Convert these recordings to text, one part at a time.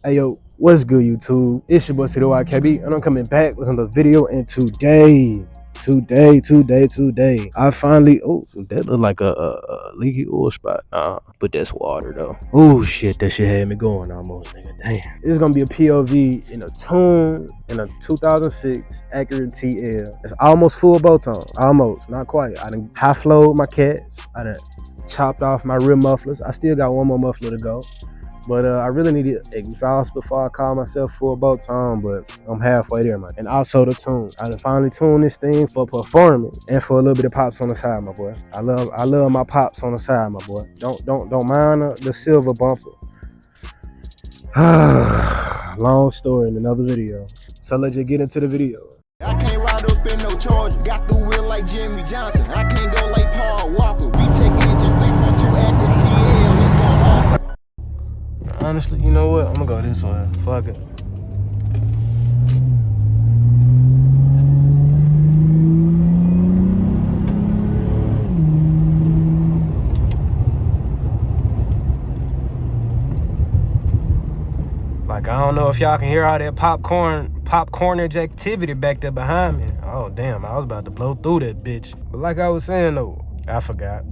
Hey yo, what's good YouTube? It's your boy Citywide.Kb and I'm coming back with another video. And today, I finally, oh, that look like a leaky oil spot. But that's water though. Oh shit, that shit had me going almost, nigga. Damn. This is gonna be a POV in a tune in a 2006 Acura Tl. It's almost full bow tone. Almost, not quite. I done high flowed my cats. I done chopped off my rear mufflers. I still got one more muffler to go. But I really need to exhaust before I call myself full bow tone, but I'm halfway there, man. And also the tune. I done finally tuned this thing for performance and for a little bit of pops on the side, my boy. I love my pops on the side, my boy. Don't mind the silver bumper. Long story in another video. So let's just get into the video. I can't ride up in no Charger. Got the wheel like Jimmy Johnson. I can't go like Paul Walker. We take engine 3.2 at the TL. It's gonna offer. Honestly, you know what? I'm gonna go this way. Fuck it. Like, I don't know if y'all can hear all that popcornage activity back there behind me. Oh damn, I was about to blow through that bitch. But like I was saying though, I forgot.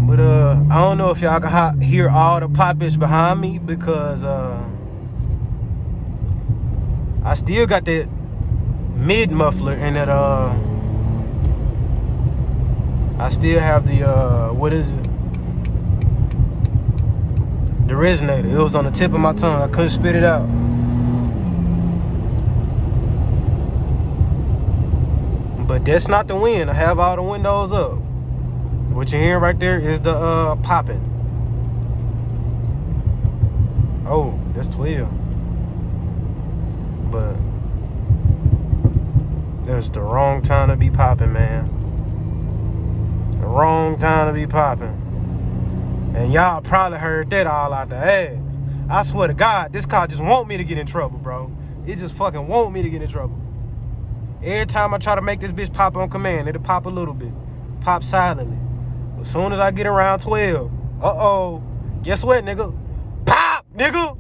But I don't know if y'all can hear all the poppage behind me because I still got that mid muffler and that I still have the what is it? The resonator. It was on the tip of my tongue. I couldn't spit it out. But that's not the wind. I have all the windows up. What you're hearing right there is the popping. Oh, that's 12. But that's the wrong time to be popping, man. The wrong time to be popping. And y'all probably heard that all out the ass. I swear to God, this car just want me to get in trouble, bro. It just fucking want me to get in trouble. Every time I try to make this bitch pop on command, it'll pop a little bit. Pop silently. As soon as I get around 12, guess what, nigga? Pop, nigga!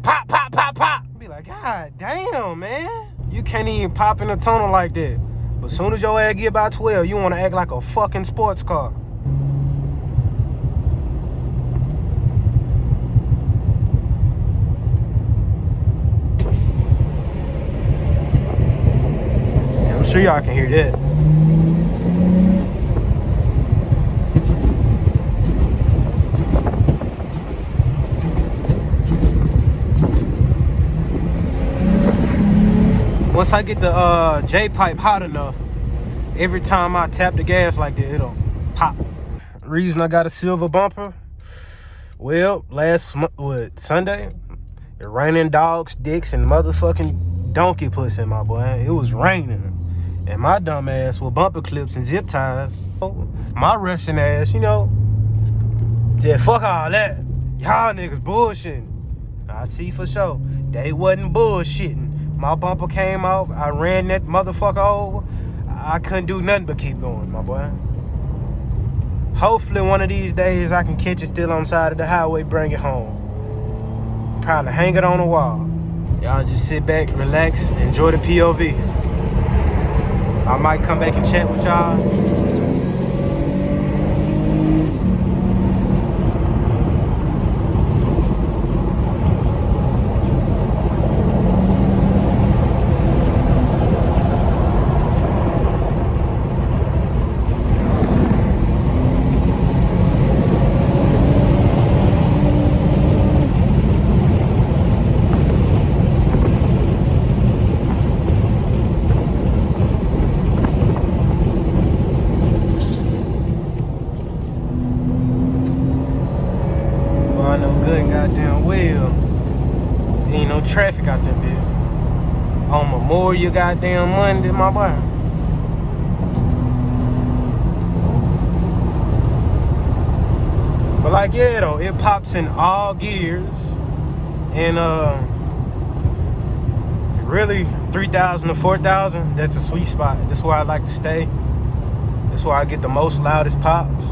Pop, pop, pop, pop! Be like, God damn, man. You can't even pop in a tunnel like that. But as soon as your ass get about 12, you want to act like a fucking sports car. I'm sure y'all can hear that. Once I get the J-pipe hot enough, every time I tap the gas like that, it'll pop. Reason I got a silver bumper, well, Sunday, it raining dogs, dicks, and motherfucking donkey pussy, my boy. It was raining. And my dumb ass with bumper clips and zip ties. My Russian ass, you know, just fuck all that. Y'all niggas bullshitting. I see for sure. They wasn't bullshitting. My bumper came off. I ran that motherfucker over. I couldn't do nothing but keep going, my boy. Hopefully one of these days I can catch it still on the side of the highway, bring it home. Probably hang it on the wall. Y'all just sit back, relax, enjoy the POV. I might come back and chat with y'all. I know good and goddamn well ain't no traffic out there, bitch. On Memorial goddamn Monday, my boy. But like, yeah, though, it pops in all gears. And really 3,000 to 4,000, that's a sweet spot. That's where I like to stay. That's where I get the most loudest pops.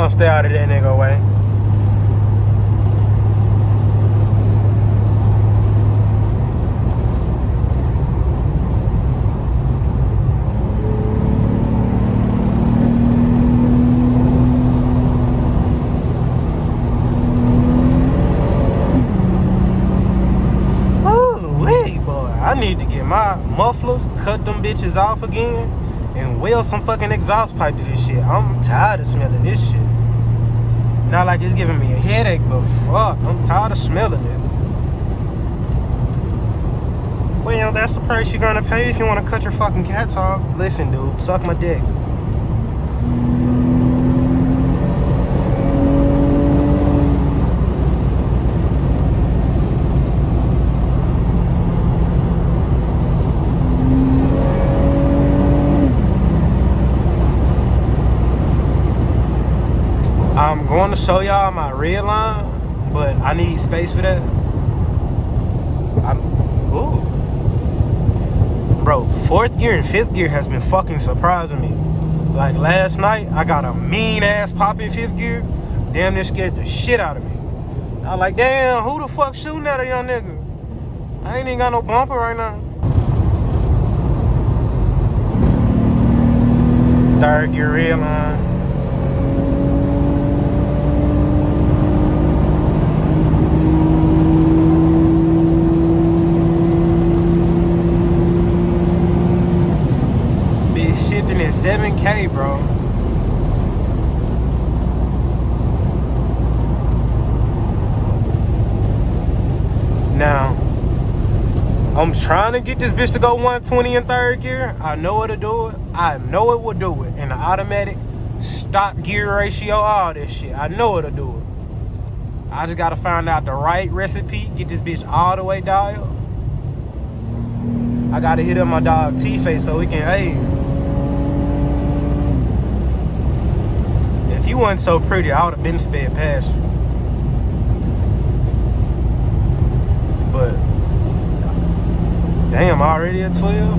gonna stay out of that nigga way. I need to get my mufflers, cut them bitches off again, and weld some fucking exhaust pipe to this shit. I'm tired of smelling this shit. Not like it's giving me a headache, but fuck, I'm tired of smelling it. Well, that's the price you're gonna pay if you wanna cut your fucking cats off. Listen, dude, suck my dick. I'm going to show y'all my red line, but I need space for that. Ooh. Bro, 4th gear and 5th gear has been fucking surprising me. Like last night, I got a mean ass pop in 5th gear. Damn, this scared the shit out of me. I was like, damn, who the fuck shooting at a young nigga? I ain't even got no bumper right now. 3rd gear red line. Shifting at 7K, bro. Now, I'm trying to get this bitch to go 120 in 3rd gear. I know it'll do it. I know it will do it. In the automatic, stock gear ratio, all this shit. I know it'll do it. I just gotta find out the right recipe, get this bitch all the way dialed. I gotta hit up my dog T-Face so he can, hey, if you wasn't so pretty, I would have been sped past you. But damn, already at 12?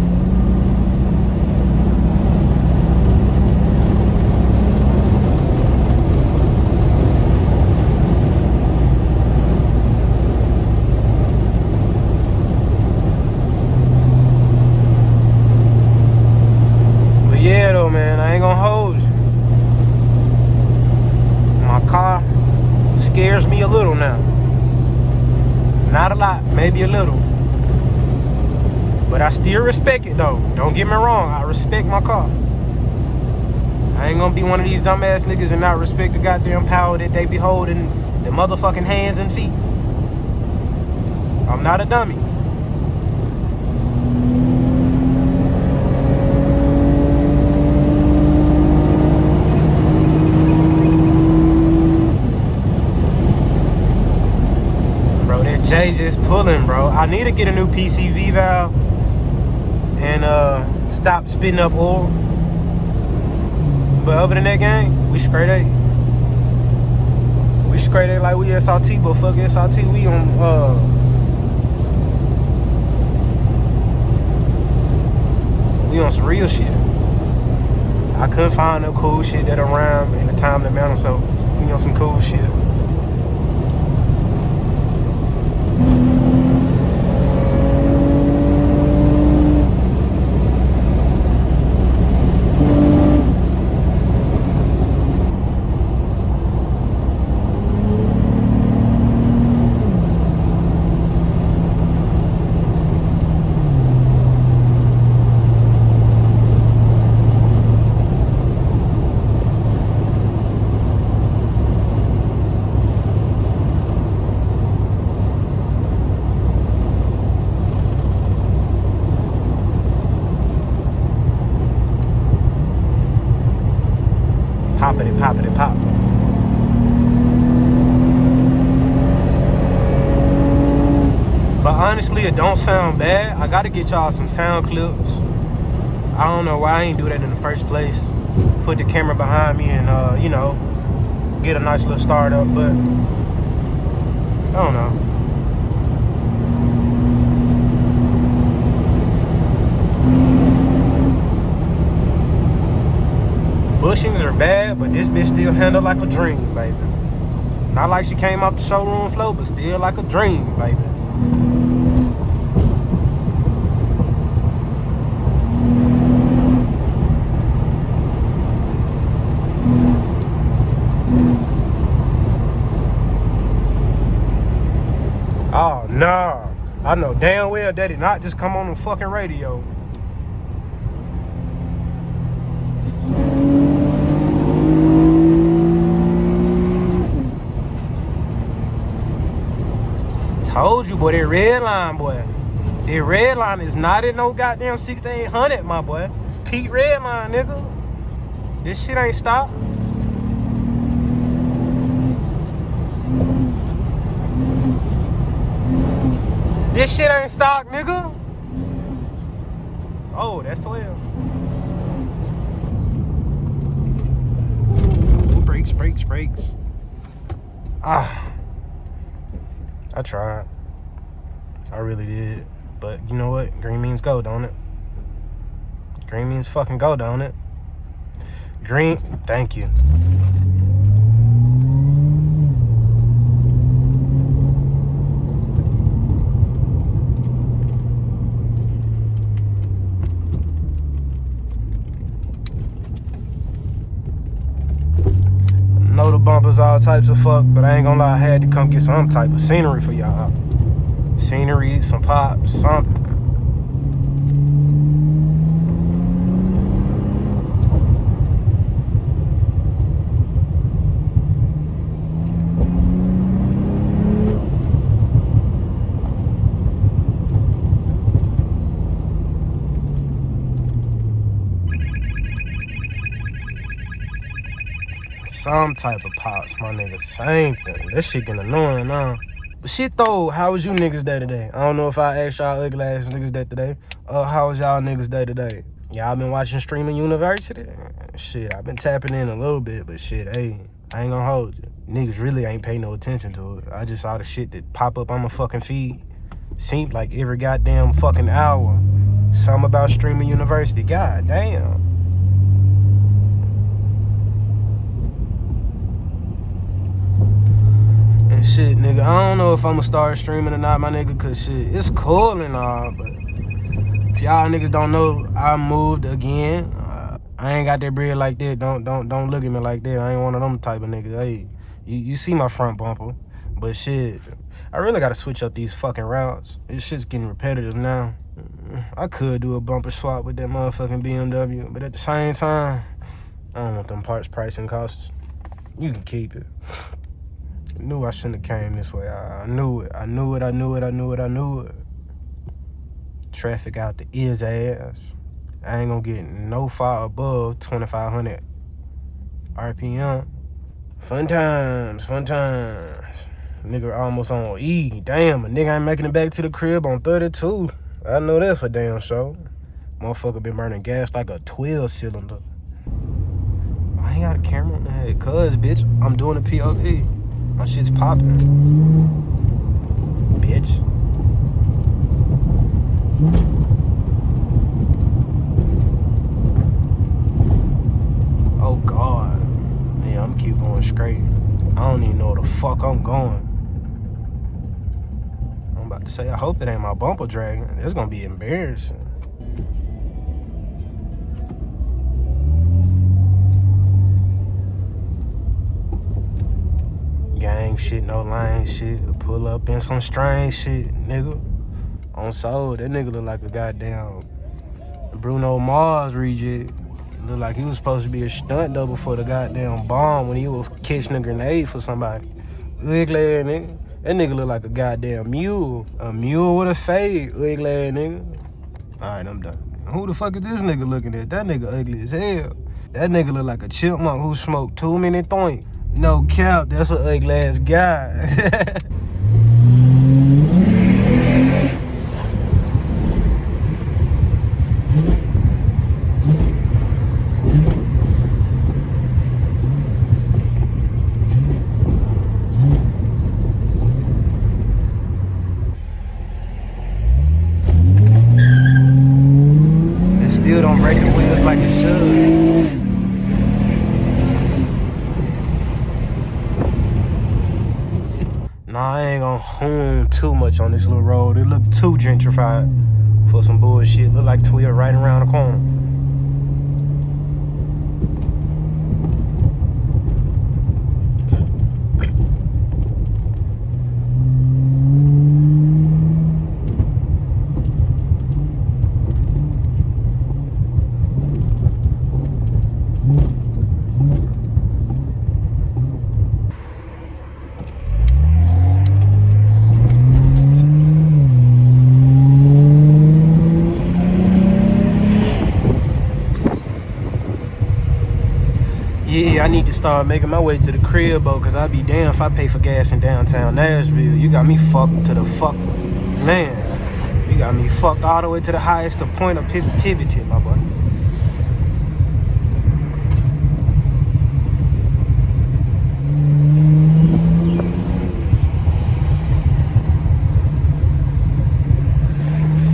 But yeah though, man, I ain't gonna hold you. My car scares me a little now. Not a lot, maybe a little. But I still respect it though. Don't get me wrong, I respect my car. I ain't gonna be one of these dumbass niggas and not respect the goddamn power that they be holding the motherfucking hands and feet. I'm not a dummy. Jay just pulling, bro. I need to get a new PCV valve and stop spitting up oil. But other than that, gang, we straight A. We straight A like we SRT, but fuck SRT, we on some real shit. I couldn't find no cool shit that around in the time to mantle, so we on some cool shit. Poppity pop. But honestly, it don't sound bad. I gotta get y'all some sound clips. I don't know why I ain't do that in the first place. Put the camera behind me and you know, get a nice little start up, but I don't know. bushings are bad, but this bitch still handled like a dream, baby. Not like she came off the showroom floor, but still like a dream, baby. Oh, nah. I know damn well that did not just come on the fucking radio. Told you, boy, that red line, boy. That red line is not in no goddamn 6800, my boy. Pete red line, nigga. This shit ain't stopped. This shit ain't stock, nigga. Oh, that's 12. Brakes. Ah. I tried. I really did. But you know what? Green means go, don't it? Green means fucking go, don't it? Green, thank you. Know the bumpers all types of fuck, but I ain't gonna lie, I had to come get some type of scenery for y'all. Scenery, some pop, something. Some type of pops, my nigga. Same thing. That shit getting annoying now. But shit though, how was you niggas day today? I don't know if I asked y'all ugly ass niggas that today. How was y'all niggas day today? Y'all been watching Streaming University? Shit, I've been tapping in a little bit, but shit, hey, I ain't gonna hold you. Niggas really ain't pay no attention to it. I just saw the shit that pop up on my fucking feed. Seemed like every goddamn fucking hour. Something about Streaming University. God damn. And shit, nigga, I don't know if I'ma start streaming or not, my nigga, cause shit, it's cool and all, but if y'all niggas don't know, I moved again. I ain't got that bread like that. Don't look at me like that. I ain't one of them type of niggas. Hey, you see my front bumper, but shit, I really gotta switch up these fucking routes. This shit's getting repetitive now. I could do a bumper swap with that motherfucking BMW, but at the same time, I don't want them parts, price, and costs. You can keep it. I knew I shouldn't have came this way. I knew it. Traffic out the his ass. I ain't gonna get no far above 2,500 RPM. Fun times. Nigga almost on E. Damn, a nigga ain't making it back to the crib on 32. I know that's for damn sure. Motherfucker been burning gas like a 12 cylinder. I ain't got a camera on the head, cuz, bitch, I'm doing a POV. My shit's popping. Bitch. Oh, God. Yeah, I'm keep going straight. I don't even know where the fuck I'm going. I'm about to say, I hope that ain't my bumper dragging. It's gonna be embarrassing. Gang shit, no line shit. Pull up in some strange shit, nigga. On soul, that nigga look like a goddamn Bruno Mars reject. Look like he was supposed to be a stunt double for the goddamn bomb when he was catching a grenade for somebody. Ugly ass nigga. That nigga look like a goddamn mule. A mule with a fade, ugly ass nigga. Alright, I'm done. Who the fuck is this nigga looking at? That nigga ugly as hell. That nigga look like a chipmunk who smoked too many things. No cap, that's an ugly ass guy. It still don't break the wheels like it should. I ain't gonna hone too much on this little road. It look too gentrified for some bullshit. Look like we are right around the corner. Yeah, I need to start making my way to the crib, bro, because I'd be damn if I pay for gas in downtown Nashville. You got me fucked to the fuck. Man, you got me fucked all the way to the highest point of positivity, my boy.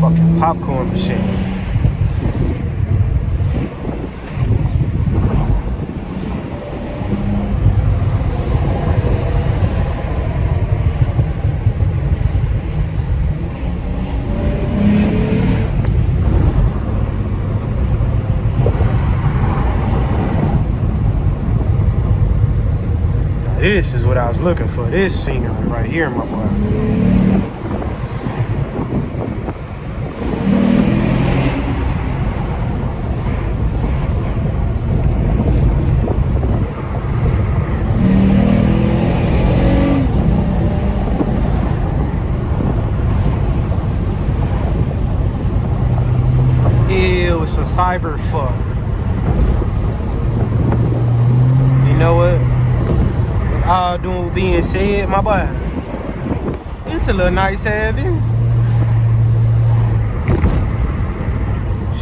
Fucking popcorn machine. This is what I was looking for. This scenery right here, my boy. Ew, it's a cyber fuck. You know what? All doing being said, my boy, it's a little nice heavy.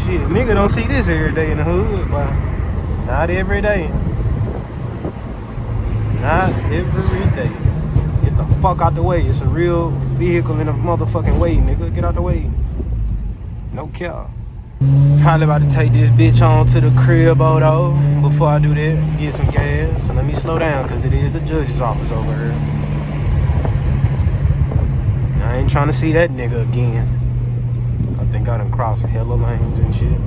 Shit, nigga don't see this every day in the hood, but not every day. Not every day. Get the fuck out the way. It's a real vehicle in a motherfucking way, nigga. Get out the way. No care. Probably about to take this bitch on to the crib, though. Before I do that, get some gas. So let me slow down, because it is the judge's office over here. I ain't trying to see that nigga again. I think I done crossed hella lanes and shit.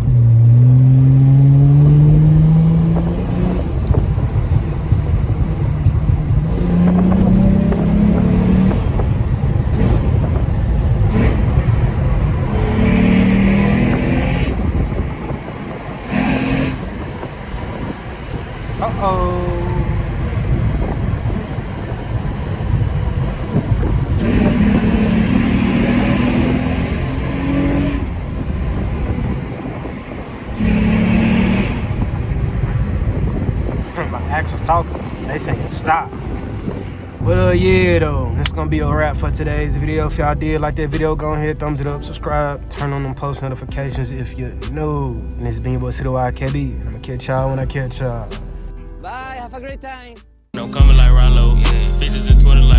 Talking, they saying stop. Well, yeah, though, that's gonna be a wrap for today's video. If y'all did like that video, go ahead, thumbs it up, subscribe, turn on them post notifications if you know. And this has been your boy Citywide.Kb, and I'm gonna catch y'all when I catch y'all. Bye, have a great time. I'm coming like Rollo, yeah. Faces in Twitter like